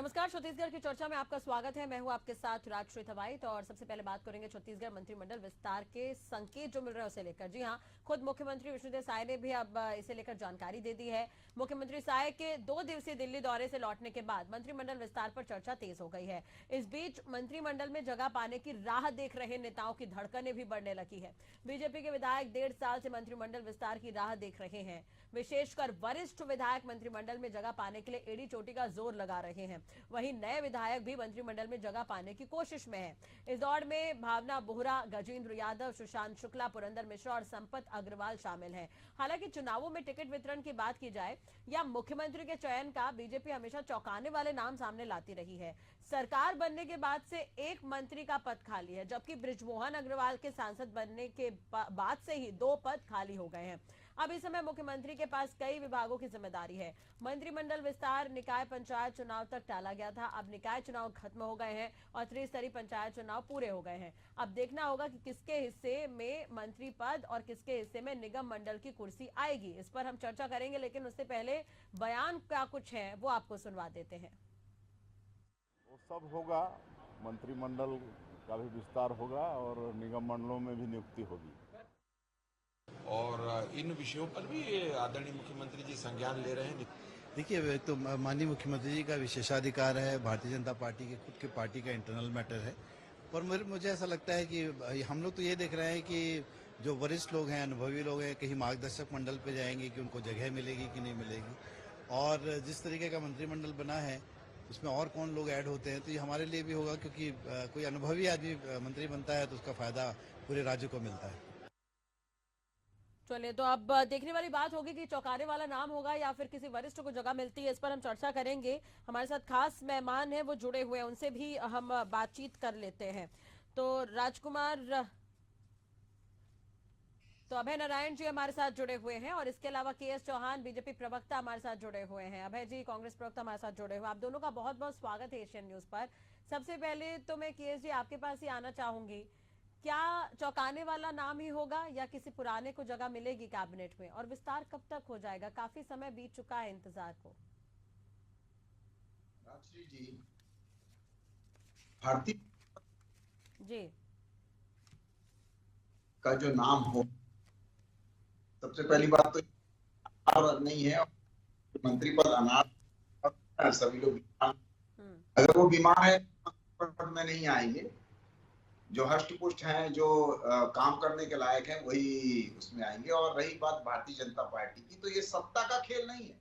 नमस्कार, छत्तीसगढ़ की चर्चा में आपका स्वागत है। मैं हूं आपके साथ राजश्री थवाइत और सबसे पहले बात करेंगे छत्तीसगढ़ मंत्रिमंडल विस्तार के संकेत जो मिल रहे हैं उसे लेकर। जी हां, खुद मुख्यमंत्री विष्णुदेव साय ने भी अब इसे लेकर जानकारी दे दी है। मुख्यमंत्री साय के 2 दिवसीय दिल्ली दौरे से लौटने के बाद मंत्रिमंडल विस्तार पर चर्चा तेज हो गई है। इस बीच मंत्रिमंडल में जगह पाने की राह देख रहे नेताओं की धड़कनें भी बढ़ने लगी है। बीजेपी के विधायक 1.5 साल से मंत्रिमंडल विस्तार की राह देख रहे हैं। विशेषकर वरिष्ठ विधायक मंत्रिमंडल में जगह पाने के लिए एड़ी चोटी का जोर लगा रहे हैं। वहीं नए विधायक भी मंत्रिमंडल में जगह पाने की कोशिश में हैं। इस दौड़ में भावना बोहरा, गजेंद्र यादव, सुशांत शुक्ला, पुरंदर मिश्रा और संपत अग्रवाल शामिल हैं। हालांकि चुनावों में टिकट वितरण की बात की जाए या मुख्यमंत्री के चयन का, बीजेपी हमेशा चौंकाने वाले नाम सामने लाती रही है। सरकार बनने के बाद से एक मंत्री का पद खाली है, जबकि बृजमोहन अग्रवाल के सांसद बनने के बाद से ही 2 पद खाली हो गए हैं। अब इस समय मुख्यमंत्री के पास कई विभागों की जिम्मेदारी है। मंत्रिमंडल विस्तार निकाय पंचायत चुनाव तक टाला गया था, अब निकाय चुनाव खत्म हो गए हैं और त्रिस्तरीय पंचायत चुनाव पूरे हो गए हैं। अब देखना होगा कि किसके हिस्से में मंत्री पद और किसके हिस्से में निगम मंडल की कुर्सी आएगी। इस पर हम चर्चा करेंगे, लेकिन उससे पहले बयान क्या कुछ है वो आपको सुनवा देते हैं। वो सब होगा, मंत्रिमंडल का भी विस्तार होगा और निगम मंडलों में भी नियुक्ति होगी और इन विषयों पर भी आदरणीय मुख्यमंत्री जी संज्ञान ले रहे हैं। देखिए, एक तो माननीय मुख्यमंत्री जी का विशेषाधिकार है, भारतीय जनता पार्टी के खुद के पार्टी का इंटरनल मैटर है। पर मुझे ऐसा लगता है कि हम लोग तो ये देख रहे हैं कि जो वरिष्ठ लोग हैं, अनुभवी लोग हैं, कहीं मार्गदर्शक मंडल पे जाएंगे कि उनको जगह मिलेगी कि नहीं मिलेगी, और जिस तरीके का मंत्रिमंडल बना है उसमें और कौन लोग ऐड होते हैं, तो ये हमारे लिए भी होगा, क्योंकि कोई अनुभवी आदमी मंत्री बनता है तो उसका फायदा पूरे राज्य को मिलता है। चलिए, तो अब देखने वाली बात होगी कि चौंकाने वाला नाम होगा या फिर किसी वरिष्ठ को जगह मिलती है। इस पर हम चर्चा करेंगे। हमारे साथ खास मेहमान हैं, वो जुड़े हुए हैं, उनसे भी हम बातचीत कर लेते हैं। तो राजकुमार, तो अभय नारायण जी हमारे साथ जुड़े हुए हैं और इसके अलावा के.एस. चौहान, बीजेपी प्रवक्ता, हमारे साथ जुड़े हुए हैं। अभय जी कांग्रेस प्रवक्ता हमारे साथ जुड़े हुए हैं। आप दोनों का बहुत बहुत स्वागत है एशियन न्यूज पर। सबसे पहले तो मैं के.एस. जी आपके पास ही आना चाहूंगी। क्या चौंकाने वाला नाम ही होगा या किसी पुराने को जगह मिलेगी कैबिनेट में, और विस्तार कब तक हो जाएगा? काफी समय बीत चुका है इंतजार को। राजश्री जी, भारतीय जी का जो नाम हो, सबसे पहली बात तो अनार नहीं है। मंत्री पद अनार, सभी लोग बीमार। अगर वो बीमार है पद में नहीं आएंगे। जो हष्ट पुष्ट हैं, जो काम करने के लायक हैं, वही उसमें आएंगे। और रही बात भारतीय जनता पार्टी की, तो ये सत्ता का खेल नहीं है।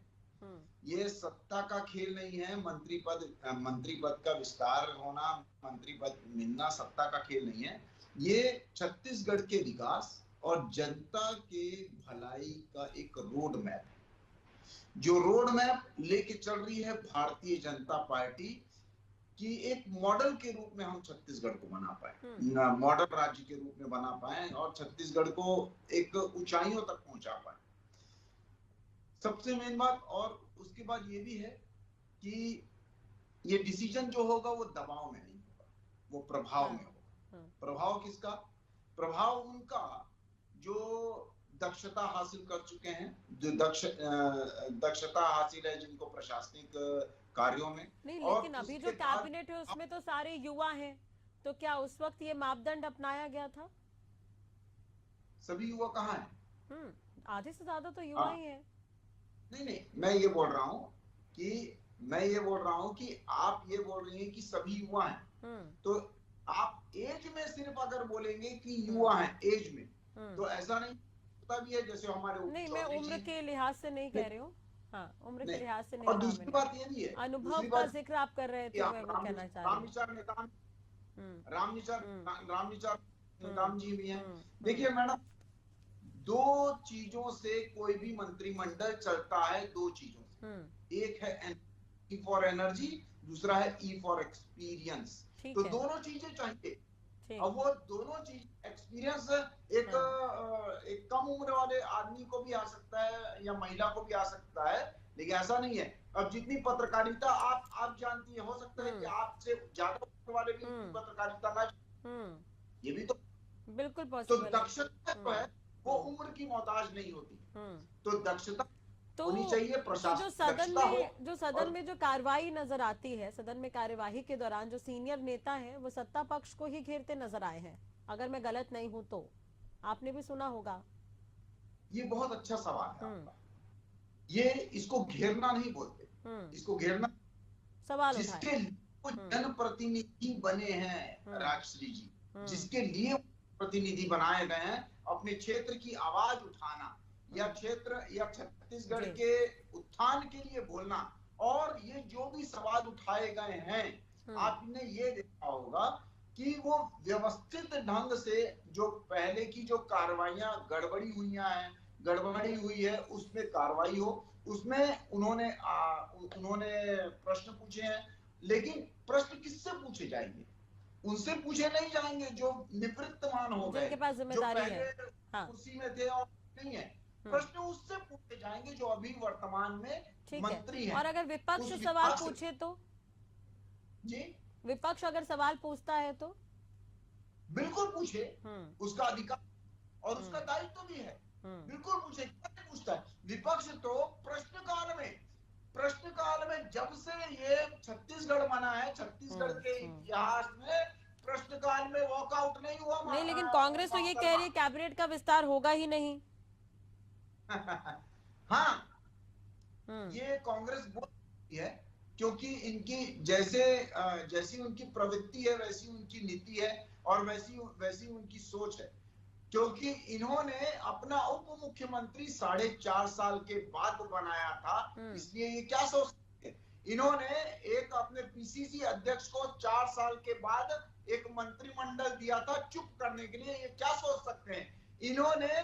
ये सत्ता का खेल नहीं है। मंत्री पद का विस्तार होना, मंत्री पद मिलना सत्ता का खेल नहीं है। ये छत्तीसगढ़ के विकास और जनता के भलाई का एक रोड मैप है, जो रोड मैप लेके चल रही है भारतीय जनता पार्टी कि एक मॉडल के रूप में हम छत्तीसगढ़ को बना पाए, मॉडल राज्य के रूप में बना पाए और छत्तीसगढ़ को एक ऊंचाइयों तक पहुंचा पाए। सबसे मेन बात, और उसके बाद ये भी है कि ये डिसीजन जो होगा वो दबाव में नहीं होगा, वो प्रभाव में होगा। प्रभाव किसका? प्रभाव उनका जो दक्षता हासिल कर चुके हैं, जो दक्षता हासिल है जिनको प्रशासनिक कार्यों में। नहीं, लेकिन अभी जो कैबिनेट है उसमें तो सारे युवा हैं, तो क्या उस वक्त ये मापदंड अपनाया गया था? सभी युवा कहाँ हैं? आधे से ज्यादा तो युवा ही हैं। नहीं, मैं ये बोल रहा हूँ कि आप ये बोल रही हैं कि सभी युवा हैं, तो आप एज में सिर्फ अगर बोलेंगे कि युवा हैं एज में, तो ऐसा नहीं होता भी है। जैसे हमारे नहीं, मैं उम्र के लिहाज से नहीं कह रही हूँ। हाँ, उम्र के लिहाज से नहीं। और दूसरी बात ये भी है, अनुभव का जिक्र आप कर रहे थे, मैं वो कहना चाह रही हूँ। रामनिचार जी भी हैं। देखिए मैडम, दो चीजों से कोई भी मंत्रिमंडल चलता है, दो चीजों से। एक है ई फॉर एनर्जी, दूसरा है ई फॉर एक्सपीरियंस। तो दोनों चीजें चाहिए। अब वो दोनों चीज, एक्सपीरियंस एक कम उम्र वाले आदमी को भी आ सकता है या महिला को भी आ सकता है, लेकिन ऐसा नहीं है। अब जितनी पत्रकारिता आप जानती है, हो सकता है कि आपसे ज्यादा उम्र वाले भी पत्रकारिता ना, ये भी तो बिल्कुल पॉसिबल है। तो दक्षता जो है वो उम्र की मोहताज नहीं होती। तो दक्षता तो होनी चाहिए, जो प्रशासनिक सदन दक्षता हो। में जो सदन में जो कार्रवाई नजर आती है, सदन में कार्यवाही के दौरान जो सीनियर नेता हैं वो सत्ता पक्ष को ही घेरते नजर आए हैं, अगर मैं गलत नहीं हूं तो। आपने भी सुना होगा। ये बहुत अच्छा सवाल है आपका। ये इसको घेरना नहीं बोलते, इसको घेरना सवाल जिसके उठाए। लिए वो जनप्रतिनिधि बने हैं राजश्री जी, जिसके लिए प्रतिनिधि बनाए गए हैं, अपने क्षेत्र की आवाज उठाना या क्षेत्र या छत्तीसगढ़ जी। के उत्थान के लिए बोलना। और ये जो भी सवाल उठाए गए हैं, आपने ये देखा होगा कि वो व्यवस्थित ढंग से जो पहले की जो कार्रवाइयां गड़बड़ी हुई है उसमें कार्रवाई हो, उसमें उन्होंने प्रश्न पूछे हैं। लेकिन प्रश्न किससे पूछे जाएंगे? उनसे पूछे नहीं जाएंगे जो निवृत्तमान हो गए, जिनके पास जो जिम्मेदारी पहले है। हाँ। कुर्सी में थे और नहीं है। प्रश्न उससे पूछे जाएंगे जो अभी वर्तमान में ठीक मंत्री है। हैं। और अगर विपक्ष उस सवाल विभाग से- पूछे तो? जी विपक्ष अगर सवाल पूछता है तो? बिल्कुल पूछे, उसका अधिकार और उसका दायित्व भी है। बिल्कुल पूछे, क्यों नहीं पूछता है? विपक्ष तो प्रश्नकाल में जब से ये छत्तीसगढ़ बना है, छत्तीसगढ़ के इतिहास में प्रश्नकाल में वॉकआउट नहीं हुआ। नहीं, लेकिन कांग्रेस तो ये कह रही है कैबिनेट का विस्तार होगा ही नहीं। हाँ, ये कांग्रेस बोलती है क्योंकि इनकी जैसी उनकी प्रवृत्ति है, वैसी उनकी नीति है और वैसी उनकी सोच है। क्योंकि इन्होंने अपना उप मुख्यमंत्री 4.5 साल के बाद बनाया था, इसलिए ये क्या सोच सकते हैं? इन्होंने एक अपने पीसीसी अध्यक्ष को 4 साल के बाद एक मंत्रिमंडल दिया था चुप करने के लिए। ये क्या सोच सकते हैं? इन्होंने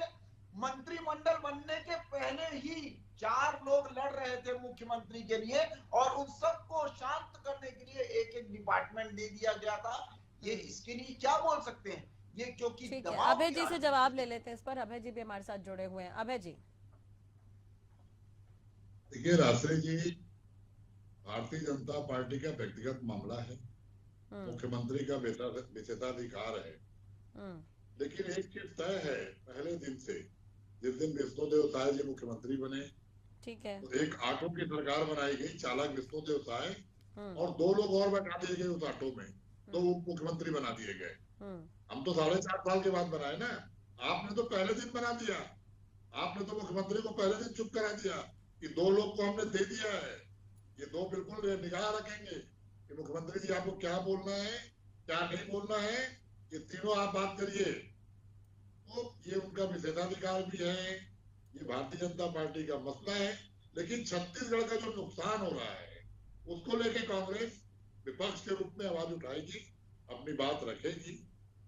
मंत्रिमंडल बनने के पहले ही 4 लोग लड़ रहे थे मुख्यमंत्री के लिए और उन सबको शांत करने के लिए एक डिपार्टमेंट दे दिया गया था। ये इसके लिए क्या बोल सकते हैं? ये क्योंकि ठीक है, अभय जी से जवाब ले लेते हैं इस पर। अभय जी भी हमारे साथ जुड़े हुए हैं। अभय जी। देखिए राष्ट्रीय जी, भारतीय जनता पार्टी का व्यक्तिगत मामला है, मुख्यमंत्री का विशेषाधिकार है। लेकिन एक चीज तय है पहले दिन से, जिस दिन विष्णुदेव साय जी मुख्यमंत्री बने, ठीक है, तो एक ऑटो की सरकार बनाई गई, चालक विष्णुदेव साय और 2 लोग और बैठा दिए गए उस ऑटो में, तो वो मुख्यमंत्री बना दिए गए। हम तो 4.5 साल के बाद बनाए ना, आपने तो पहले दिन बना दिया। आपने तो मुख्यमंत्री को पहले दिन चुप करा दिया कि 2 लोग को हमने दे दिया है। ये 2 बिल्कुल निगाह रखेंगे कि मुख्यमंत्री जी आपको क्या बोलना है, क्या नहीं बोलना है, ये तीनों आप बात करिए। तो ये उनका विशेषाधिकार भी है, ये भारतीय जनता पार्टी का मसला है। लेकिन छत्तीसगढ़ का जो नुकसान हो रहा है उसको लेके कांग्रेस विपक्ष के रूप में आवाज उठाएगी, अपनी बात रखेगी।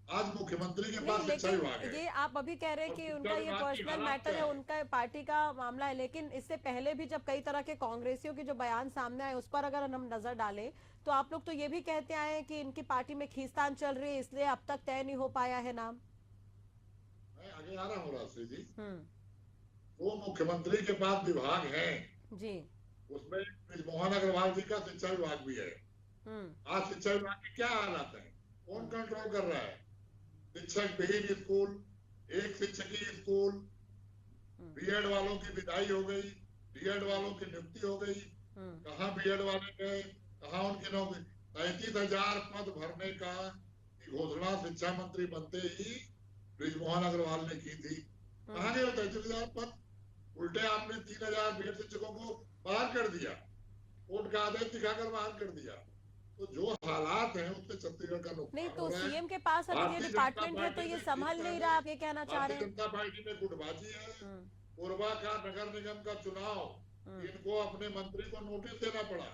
आज मुख्यमंत्री के पास शिक्षा विभाग है। ये आप अभी कह रहे हैं कि उनका ये पर्सनल मैटर है, उनका पार्टी का मामला है, लेकिन इससे पहले भी जब कई तरह के कांग्रेसियों के जो बयान सामने आए उस पर अगर हम नजर डालें तो आप लोग तो ये भी कहते आए हैं कि इनकी पार्टी में खींचतान चल रही है, इसलिए अब तक तय नहीं हो पाया है नाम। मैं आगे आ रहा हूँ राष्ट्रीय जी। वो मुख्यमंत्री के पास विभाग है जी, उसमें बृजमोहन अग्रवाल जी का शिक्षा विभाग भी है। आज शिक्षा विभाग की क्या हालात है, कौन कंट्रोल कर रहा है? शिक्षक विहीन स्कूल, एक शिक्षकी स्कूल, बीएड वालों की विदाई हो गई, बीएड वालों की नियुक्ति हो गई। कहाँ बीएड वाले गए, कहाँ उनकी नौकरी? 33,000 पद भरने का घोषणा शिक्षा मंत्री बनते ही बृजमोहन अग्रवाल ने की थी। कहाँ गए 33,000 पद? उल्टे आपने 3,000 बीएड शिक्षकों को बाहर कर दिया, कोर्ट का आदेश दिखाकर बाहर कर दिया। तो जो हालात हैं उससे छत्तीसगढ़ का नुकसान नहीं तो हो रहा है। सीएम के पास अगर ये डिपार्टमेंट है तो ये संभल नहीं रहा, आप ये कहना चाह रहे हैं? भारतीय जनता पार्टी में गुटबाजी है। कोरबा का नगर निगम का चुनाव, इनको अपने मंत्री को नोटिस देना पड़ा।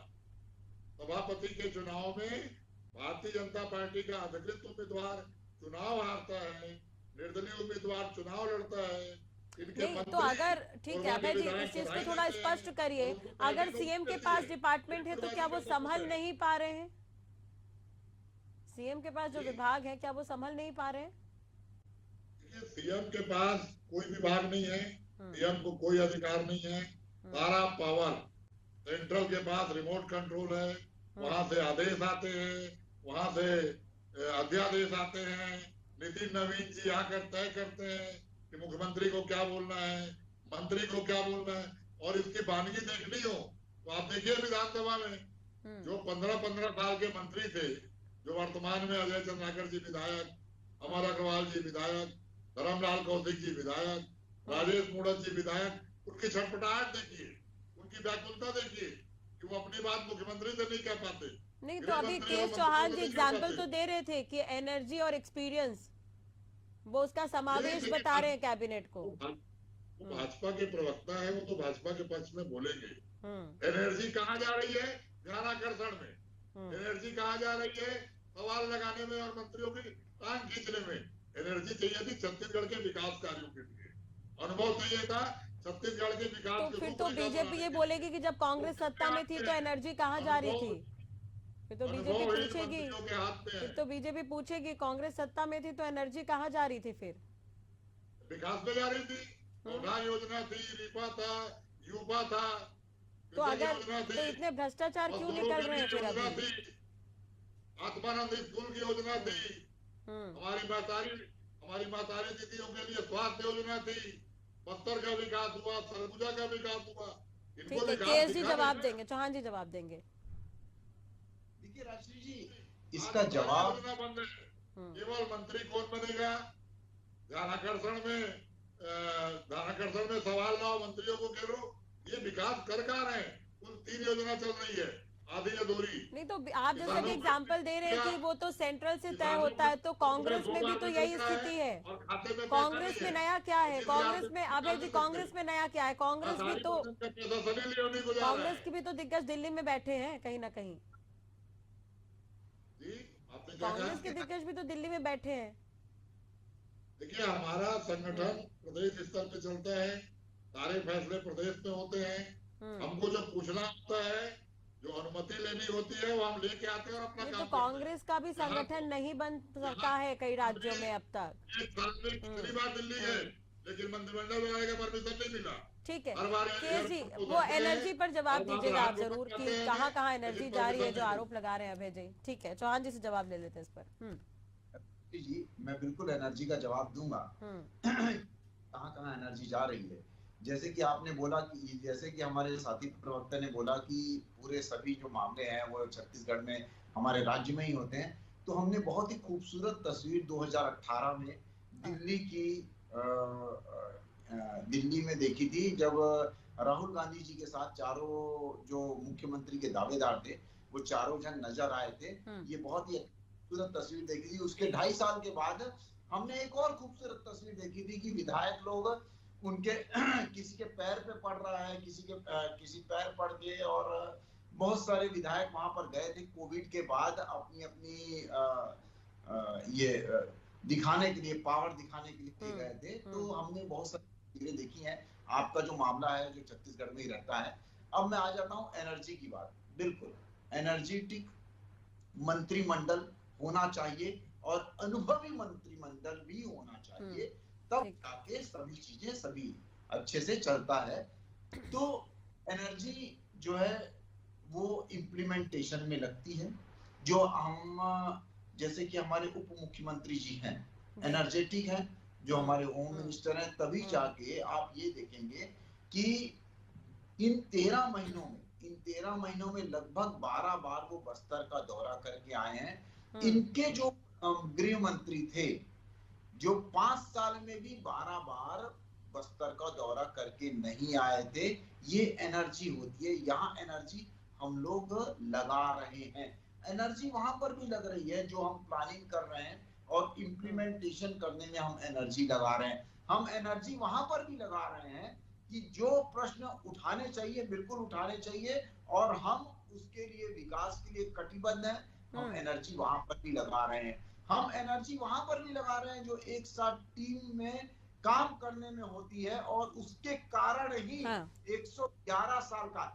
सभापति के चुनाव में भारतीय जनता पार्टी का अधिकृत उम्मीदवार चुनाव हारता है, निर्दलीय उम्मीदवार चुनाव लड़ता है। नहीं तो अगर ठीक है अभय जी, इस चीज को थोड़ा स्पष्ट करिए, अगर सीएम के पास डिपार्टमेंट है तो क्या वो संभल नहीं पा रहे हैं? सीएम के पास जो विभाग है क्या वो संभल नहीं पा रहे हैं? सीएम के पास कोई विभाग नहीं है, सीएम को कोई अधिकार नहीं है। सारा पावर सेंट्रल के पास रिमोट कंट्रोल है, वहां से आदेश आते हैं, वहां से अध्यादेश आते हैं। नितिन नवीन जी आकर तय करते हैं कि मुख्यमंत्री को क्या बोलना है, मंत्री को क्या बोलना है। और इसकी वानगी देखनी हो तो आप देखिए विधानसभा में जो 15-15 साल के मंत्री थे, जो वर्तमान में अजय चंद्राकर जी विधायक, अमर अग्रवाल जी विधायक, धर्मलाल कौशिक जी विधायक, राजेश मूणत जी विधायक, उनकी छटपटाहट देखिए, उनकी व्याकुलता देखिए कि वो अपनी बात मुख्यमंत्री से नहीं कह पाते। नहीं तो अभी केएस चौहान जी एग्जाम्पल तो दे रहे थे कि एनर्जी और एक्सपीरियंस वो उसका समावेश बता रहे हैं कैबिनेट को। वो भाजपा के प्रवक्ता है, वो तो भाजपा के पक्ष में बोलेंगे। एनर्जी कहाँ जा रही है? ध्यानाकर्षण में। एनर्जी कहाँ जा रही है? सवाल लगाने में और मंत्रियों की टांग खींचने में। एनर्जी चाहिए थी छत्तीसगढ़ के विकास कार्यों के लिए, अनुभव चाहिए था छत्तीसगढ़ के विकास। तो फिर तो बीजेपी ये बोलेगी कि जब कांग्रेस सत्ता में थी तो एनर्जी कहाँ जा रही थी? फिर तो बीजेपी पूछेगी, फिर तो बीजेपी पूछेगी कांग्रेस सत्ता में थी तो एनर्जी कहाँ जा रही थी? फिर विकास में जा रही थी, योजना थी, रिपा था, यूपा था। तो अगर तो इतने भ्रष्टाचार क्यों निकल रहे हैं फिर अभी? आत्मानंद स्कूल की योजना थी, हमारी मातारी दीदियों के लिए स्वास्थ्य योजना थी, बस्तर का विकास हुआ, सरगुजा का विकास हुआ। ठीक है, केएस जी जवाब देंगे, चौहान जी जवाब देंगे। देखिए राजश्री जी, इसका जवाब बंद है। केवल मंत्री कौन बनेगा? ध्यानाकर्षण में सवाल लाओ, मंत्रियों को कह लो ये विकास कर कहाँ रहे हैं? कुल 3 योजना चल रही है, आधी अधूरी। नहीं तो आप जैसे भी एग्जांपल दे रहे हैं कि वो तो सेंट्रल से तय होता है, तो कांग्रेस में भी तो यही स्थिति है। कांग्रेस में नया क्या है? कांग्रेस में अभय जी, कांग्रेस में नया क्या है? कांग्रेस भी तो, कांग्रेस की भी तो दिग्गज दिल्ली में बैठे हैं कहीं ना कहीं। कांग्रेस के दिग्गज भी तो दिल्ली में बैठे हैं। देखिए, हमारा संगठन प्रदेश स्तर पे चलता है, सारे फैसले प्रदेश में होते हैं। हमको जो पूछना होता है, जो अनुमति लेनी होती है, वो हम लेके आते हैं और अपना काम। तो कांग्रेस का भी संगठन नहीं बन सकता है कई राज्यों में अब तक। एक साल में कितनी बार दिल्ली गए, लेकिन मंत्रिमंडल बनाने का परमिशन नहीं मिला। ठीक है केएस जी, वो एनर्जी पर जवाब दीजिएगा आप जरूर कि कहाँ कहाँ एनर्जी जा रही है जो आरोप लगा रहे हैं अभय जी। ठीक है, चौहान जी से जवाब ले लेते हैं इस पर। जी, मैं बिल्कुल एनर्जी का जवाब दूंगा। कहाँ कहाँ एनर्जी जा रही है, जैसे कि आपने बोला कि, जैसे कि हमारे साथी प्रवक्ता ने बोला कि पूरे सभी जो मामले हैं वो छत्तीसगढ़ में हमारे राज्य में ही होते हैं। तो हमने बहुत ही खूबसूरत तस्वीर 2018 में दिल्ली में देखी थी, जब राहुल गांधी जी के साथ चारों जो मुख्यमंत्री के दावेदार थे वो चारों जन नजर आए थे। ये बहुत ही खूबसूरत तस्वीर देखी थी। उसके 2.5 साल के बाद हमने एक और खूबसूरत तस्वीर देखी थी कि विधायक लोग उनके किसी के पैर पे पड़ रहा है, किसी पैर पड़ गए, और बहुत सारे विधायक वहां पर गए थे कोविड के बाद अपनी दिखाने के लिए, पावर दिखाने के लिए गए थे। तो हमने बहुत सारी चीजें देखी हैं। आपका जो मामला है जो छत्तीसगढ़ में ही रहता है। अब मैं आ जाता हूँ एनर्जी की बात। बिल्कुल एनर्जेटिक मंत्रिमंडल होना चाहिए और अनुभवी मंत्रिमंडल भी होना चाहिए, तब जाके सभी चीजें सभी अच्छे से चलता है। तो एनर्जी जो है वो इम्प्लीमेंटेशन में लगती है। जो हम, जैसे कि हमारे उप मुख्यमंत्री जी हैं एनर्जेटिक हैं, जो हमारे होम मिनिस्टर हैं, तभी जाके आप ये देखेंगे कि इन 13 महीनों में लगभग 12 बार वो बस्तर का दौरा करके आए हैं। इनके जो गृह मंत्री थे, जो 5 साल में भी 12 बार बस्तर का दौरा करके नहीं आए थे, ये एनर्जी होती है। यहाँ एनर्जी हम लोग लगा रहे हैं, एनर्जी वहां पर भी लग रही है। जो हम प्लानिंग कर रहे हैं और इम्प्लीमेंटेशन करने में हम एनर्जी लगा रहे हैं। हम एनर्जी वहां पर भी लगा रहे हैं कि जो प्रश्न उठाने चाहिए बिल्कुल उठाने चाहिए, और हम उसके लिए विकास के लिए कटिबद्ध हैं। हम एनर्जी वहां पर भी लगा रहे हैं। हम एनर्जी वहां पर भी लगा रहे हैं जो एक साथ टीम में काम करने में होती है, और उसके कारण ही 111 साल का,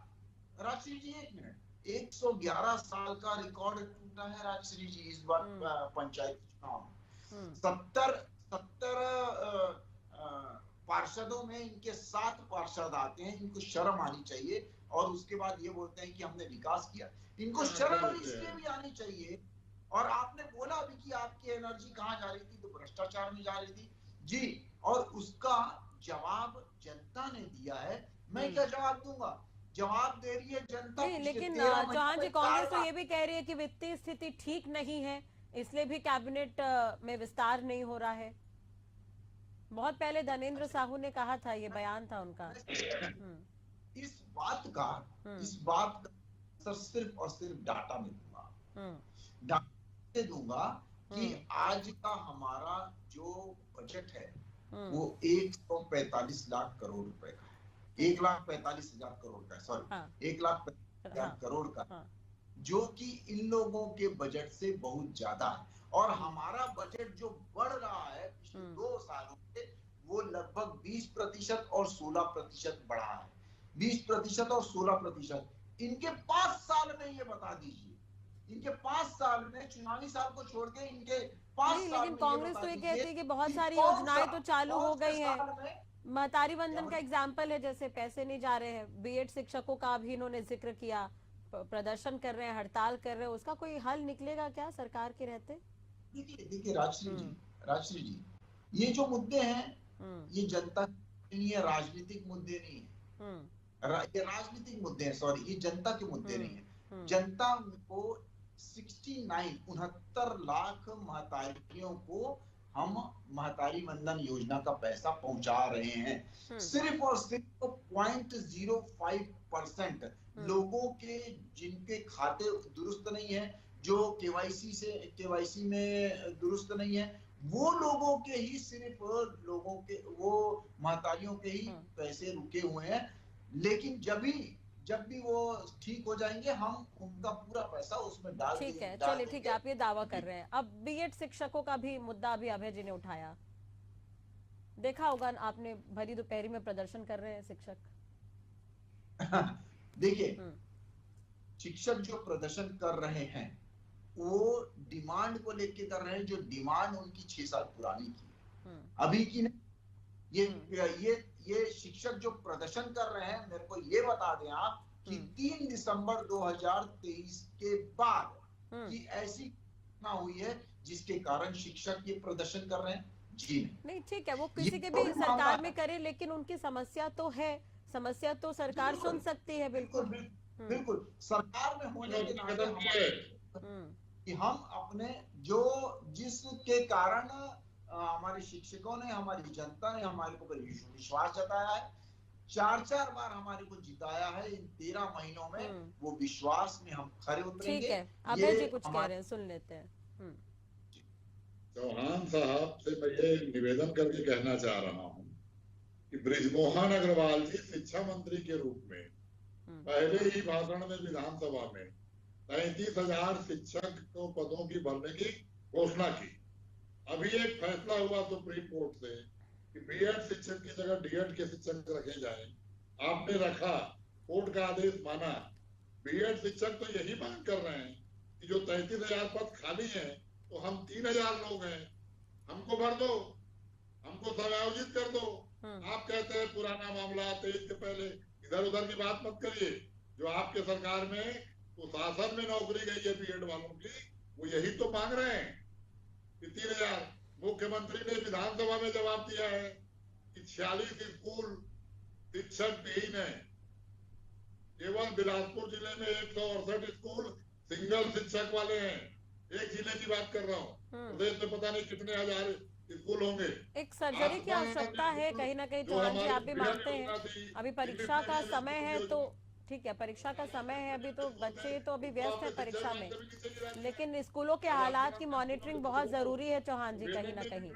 राजश्री जी 1 मिनट, 111 साल का रिकॉर्ड टूटा है राजश्री जी इस बार पंचायत चुनाव में। 70 पार्षदों में इनके 7 पार्षद आते हैं। इनको शर्म आनी चाहिए, और उसके बाद ये बोलते हैं कि हमने विकास किया। इनको शर्म इसलिए भी आनी चाहिए। और आपने बोला अभी कि आपकी एनर्जी कहाँ जा रही थी, तो भ्रष्टाचार में जा रही थी जी, और उसका जवाब जनता ने दिया है। मैं क्या जवाब दूंगा? जवाब दे रही है जनता। नहीं, पिछले लेकिन 13 महीनों चौहान जी, में कांग्रेस 4 तो लाख। ये भी कह रही है कि वित्तीय स्थिति ठीक नहीं है, इसलिए भी कैबिनेट में विस्तार नहीं हो रहा है। बहुत पहले धनेंद्र साहू ने कहा था, ये बयान था उनका। इस बात का सर सिर्फ और सिर्फ डाटा में दूंगा। डाटा से दूंगा कि आज का हमारा जो बजट है वो 145 लाख करोड़ रुपए का है। 1,45,000 करोड़ का है, सॉरी 1,45,000 करोड़ का, जो कि इन लोगों के बजट से बहुत ज्यादा है। और हमारा बजट जो बढ़ रहा है पिछले 2 सालों से, वो लगभग 20% और 16% बढ़ा है। 20% और 16%। इनके 5 साल में ये बता दीजिए, इनके 5 साल में, चुनावी साल को छोड़ के इनके 5 नहीं, साल लेकिन में कांग्रेस तो ये कहती है कि बहुत सारी योजनाएं तो चालू हो गई हैं। महतारी वंदन का एग्जाम्पल है, जैसे पैसे नहीं जा रहे हैं। बीएड शिक्षकों का भी इन्होंने जिक्र किया, प्रदर्शन कर रहे हैं, हड़ताल कर रहे हैं, उसका कोई हल निकलेगा क्या सरकार के रहते? देखिए राजश्री जी, ये जो मुद्दे हैं ये जनता के लिए राजनीतिक मुद्दे नहीं है। ये राजनीतिक मुद्दे हैं, सॉरी, ये जनता के मुद्दे नहीं है। जनता को 69 लाख महतारियों को हम महतारी वंदन योजना का पैसा पहुंचा रहे हैं। सिर्फ और सिर्फ 0.05% लोगों के जिनके खाते दुरुस्त नहीं है, जो केवाईसी में दुरुस्त नहीं है, वो लोगों के ही, सिर्फ लोगों के, वो महतारियों के ही पैसे रुके हुए हैं। लेकिन जब भी वो ठीक हो जाएंगे, हम उनका पूरा पैसा उसमें डाल देंगे। ठीक है, चलिए, ठीक है, आप ये दावा कर रहे हैं। अब बीएड शिक्षकों का भी मुद्दा अभी अभय जी ने उठाया, देखा होगा आपने, भरी दोपहरी में प्रदर्शन कर रहे हैं शिक्षक। देखिए, शिक्षक जो प्रदर्शन कर रहे हैं वो डिमांड को लेके कर रहे हैं, जो डिमांड उनकी 6 साल पुरानी की, अभी की नहीं। ये शिक्षक जो प्रदर्शन कर रहे हैं, मेरे को ये बता दें आप कि 3 दिसंबर 2023 के बाद कि ऐसी घटना हुई है जिसके कारण शिक्षक ये प्रदर्शन कर रहे हैं? जी नहीं, ठीक है, वो किसी के भी सरकार में करे, लेकिन उनकी समस्या तो है, समस्या तो सरकार सुन सकती है। बिल्कुल सरकार में होने के नाते कि हम अपने जिसके कारण हमारे शिक्षकों ने, हमारी जनता ने हमारे ऊपर विश्वास जताया है, 4 बार हमारे को जिताया है इन 13 महीनों में, वो विश्वास में हम खरे उतरेंगे। ठीक है, अभय जी कुछ कह रहे हैं, सुन लेते हैं। चौहान साहब से मैं ये निवेदन करके कहना चाह रहा हूँ कि बृजमोहन अग्रवाल जी शिक्षा मंत्री के रूप में पहले ही भाषण में विधानसभा में 33,000 शिक्षक को पदों की भरने की घोषणा की। अभी एक फैसला हुआ सुप्रीम कोर्ट से कि बीएड शिक्षक की जगह डीएड के शिक्षक रखे जाएं। आपने रखा, कोर्ट का आदेश माना। बीएड शिक्षक तो यही मांग कर रहे हैं कि जो 33,000 पद खाली हैं, तो हम 3,000 लोग हैं, हमको भर दो, हमको समायोजित कर दो। आप कहते हैं पुराना मामला, 23 के पहले, इधर उधर की बात मत करिए। जो आपके सरकार में तो शासन में नौकरी गई है बीएड वालों की, वो यही तो मांग रहे हैं कि 3,000। मुख्यमंत्री ने विधानसभा में जवाब दिया है कि 46 स्कूल शिक्षक विहीन है। केवल बिलासपुर जिले में 168 स्कूल सिंगल शिक्षक वाले हैं। एक जिले की बात कर रहा हूँ, प्रदेश में पता नहीं कितने हजार स्कूल होंगे। एक सर्जरी की आवश्यकता है कहीं ना कहीं, चौहान जी आप भी मानते हैं। अभी परीक्षा का समय है, तो ठीक है, परीक्षा का समय है, अभी तो बच्चे तो अभी व्यस्त है परीक्षा में, लेकिन स्कूलों के हालात की मॉनिटरिंग बहुत जरूरी है चौहान जी, कहीं ना कहीं।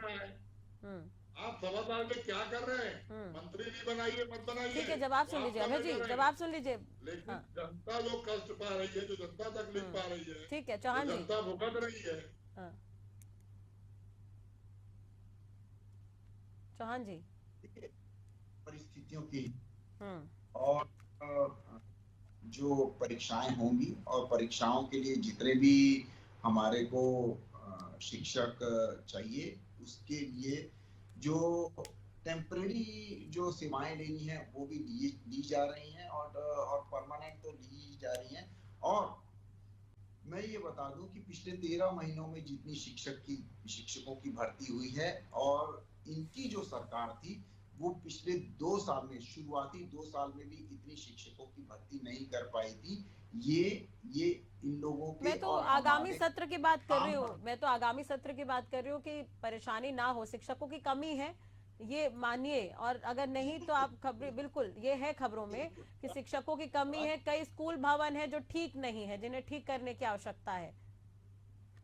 आप समझदार में क्या कर रहे हैं? मंत्री भी बनाइए, मत बनाइए। ठीक है, जवाब सुन लीजिए अभय जी, जवाब सुन लीजिए। लेकिन जनता जो कष्ट पा रही है, जो जनता तकलीफ पा रही है, ठीक है चौहान जी, जनता भुगत रही है। चौहान जी, परिस्थितियों की और जो परीक्षाएं होंगी, और परीक्षाओं के लिए जितने भी हमारे को शिक्षक चाहिए, उसके लिए जो टेम्परेरी जो सेवाएं लेनी है वो भी दी जा रही हैं, और परमानेंट तो दी जा रही हैं। और मैं ये बता दूं कि पिछले 13 महीनों में जितनी शिक्षकों की भर्ती हुई है, और इनकी जो सरकार थी वो पिछले 2 साल में, शुरुआती 2 साल में भी इतनी शिक्षकों की भर्ती नहीं कर पाई थी। ये इन लोगों के मैं तो और आगामी हमारे सत्र की बात कर रही काम हूँ, पर मैं तो आगामी सत्र की बात कर रही हूँ कि परेशानी ना हो, शिक्षकों की कमी है ये मानिए, और अगर नहीं तो आप खबरें, बिल्कुल ये है खबरों में कि शिक्षकों की कमी है, कई स्कूल भवन है जो ठीक नहीं है, जिन्हें ठीक करने की आवश्यकता है।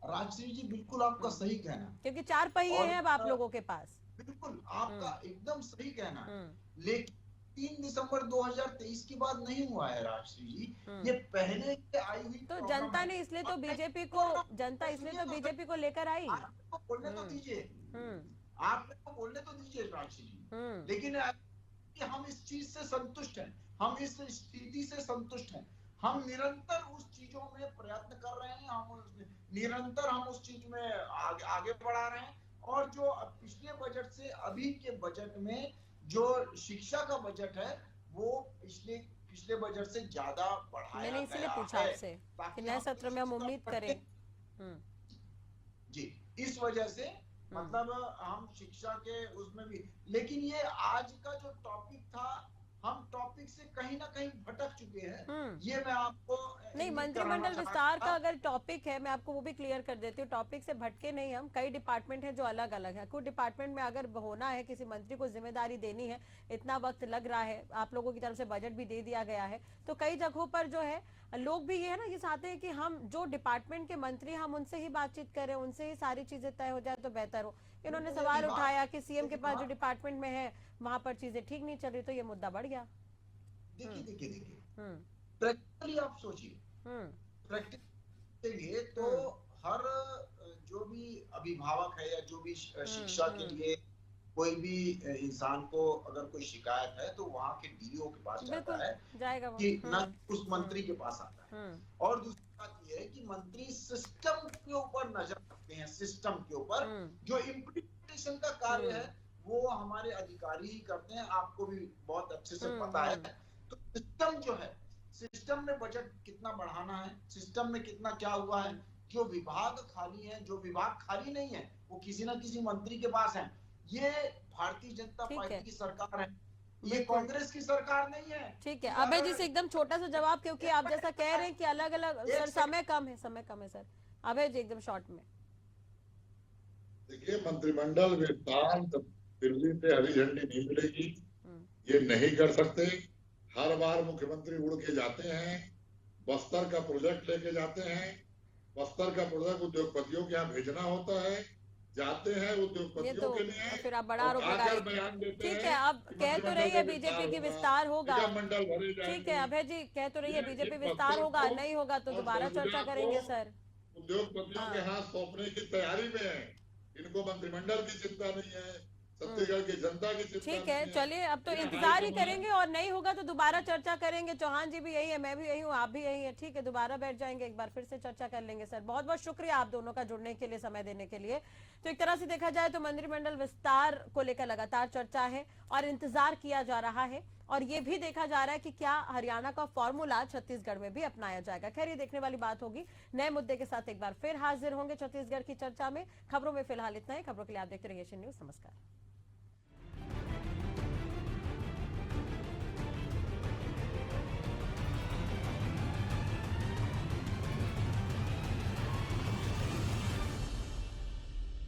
राजश्री जी बिल्कुल आपका सही कहना, क्योंकि 4 पहिए और हैं अब आप लोगों के पास। बिल्कुल आपका एकदम सही कहना है। हम्म। लेकिन 3 दिसंबर 2023 के बाद नहीं हुआ है राजश्री जी, हम्म। ये पहले से आई हुई तो प्रॉब्लम जनता है। ने इसलिए तो और बीजेपी को, जनता इसलिए सुनिए तो तो बीजेपी को लेकर आई। आप मेरे को बोलने तो दीजिए, हम्म। आप मेरे को बोलने तो दीजिए राजश्री जी। हम्म। लेकिन कि हम इस चीज से संतुष्ट हैं, हम इस स्थिति से संतुष्ट हैं, हम निरंतर उस चीजों में प्रयत्न कर रहे हैं, निरंतर हम उस चीज में आगे बढ़ा रहे हैं। और जो पिछले बजट से अभी के बजट में जो शिक्षा का बजट है वो पिछले बजट से ज्यादा बढ़ाया मैंने इसीलिए गया पूछा है, आपसे कि ताकि नए हम सत्र में हम उम्मीद करें। जी, इस वजह से मतलब हम शिक्षा के उसमें भी, लेकिन ये आज का जो टॉपिक था, हम टॉपिक से कहीं ना कहीं भटक चुके हैं। ये मैं आपको नहीं, मंत्रिमंडल विस्तार का अगर टॉपिक है, मैं आपको वो भी क्लियर कर देती हूँ, टॉपिक से भटके नहीं हम। कई डिपार्टमेंट है जो अलग अलग है, कुछ डिपार्टमेंट में अगर होना है, किसी मंत्री को जिम्मेदारी देनी है, इतना वक्त लग रहा है, आप लोगों की तरफ से बजट भी दे दिया गया है, तो कई जगहों पर जो है लोग भी ये है ना, ये चाहते हैं कि हम जो डिपार्टमेंट के मंत्री, हम उनसे ही बातचीत करें, उनसे ही सारी चीजें तय हो जाए तो बेहतर हो। इन्होंने सवाल उठाया कि सीएम के पास जो डिपार्टमेंट में है वहां पर चीजें ठीक नहीं चल रही, तो ये मुद्दा बढ़ गया। देखिए प्रैक्टिकली आप सोचिए, प्रैक्टिकली के लिए तो हर जो भी अभिभावक है या जो भी शिक्षा के लिए कोई भी इंसान को अगर कोई शिकायत है तो वहाँ के डीओ के पास जाता है, जाएगा वो। कि न उस मंत्री के पास आता है। और दूसरी बात ये है कि मंत्री सिस्टम के ऊपर नजर रखते हैं, सिस्टम के ऊपर जो इम्प्लीमेंटेशन का कार्य है वो हमारे अधिकारी ही करते हैं, आपको भी बहुत अच्छे से पता है। तो सिस्टम जो है, सिस्टम में बजट कितना बढ़ाना है, सिस्टम में कितना क्या हुआ है, जो विभाग खाली है, जो विभाग खाली नहीं है वो किसी ना किसी मंत्री के पास है। ये भारतीय जनता पार्टी की सरकार है, ये कांग्रेस की सरकार नहीं है। ठीक है, अभय जी से एकदम छोटा सा जवाब, क्योंकि आप जैसा कह रहे हैं कि अलग अलग, सर समय कम है सर। अभय जी एकदम शॉर्ट में। देखिए, मंत्रिमंडल विस्तार दिल्ली से हरी झंडी नहीं मिलेगी, ये नहीं कर सकते। हर बार मुख्यमंत्री उड़ के जाते हैं, बस्तर का प्रोजेक्ट लेके जाते हैं, बस्तर का प्रोजेक्ट उद्योगपतियों के यहाँ भेजना होता है, जाते हैं उद्योगपतियों के लिए, फिर आप बड़ा आरोप लगा बयान देते हैं। ठीक है, अब कह तो रही है बीजेपी की विस्तार होगा, मंडल भरे जाएंगे। ठीक है अभय जी, कह तो रही है बीजेपी विस्तार होगा, नहीं होगा तो दोबारा चर्चा करेंगे सर। उद्योगपतियों के हाथ सौंपने की तैयारी में है, इनको मंत्रिमंडल की चिंता नहीं है, छत्तीसगढ़ की जनता की चिंता। ठीक है, चलिए अब तो इंतजार ही करेंगे, और नहीं होगा तो दोबारा चर्चा करेंगे। चौहान जी भी यही है, मैं भी यही हूँ, आप भी यही है। ठीक है, दोबारा बैठ जाएंगे, एक बार फिर से चर्चा कर लेंगे। सर बहुत बहुत शुक्रिया आप दोनों का जुड़ने के लिए, समय देने के लिए। तो एक तरह से देखा जाए तो मंत्रिमंडल विस्तार को लेकर लगातार चर्चा है और इंतजार किया जा रहा है, और ये भी देखा जा रहा है कि क्या हरियाणा का फॉर्मूला छत्तीसगढ़ में भी अपनाया जाएगा। खैर ये देखने वाली बात होगी। नए मुद्दे के साथ एक बार फिर हाजिर होंगे छत्तीसगढ़ की चर्चा में। खबरों में फिलहाल इतना ही। खबरों के लिए आप देखते रहिए एशियन न्यूज। नमस्कार।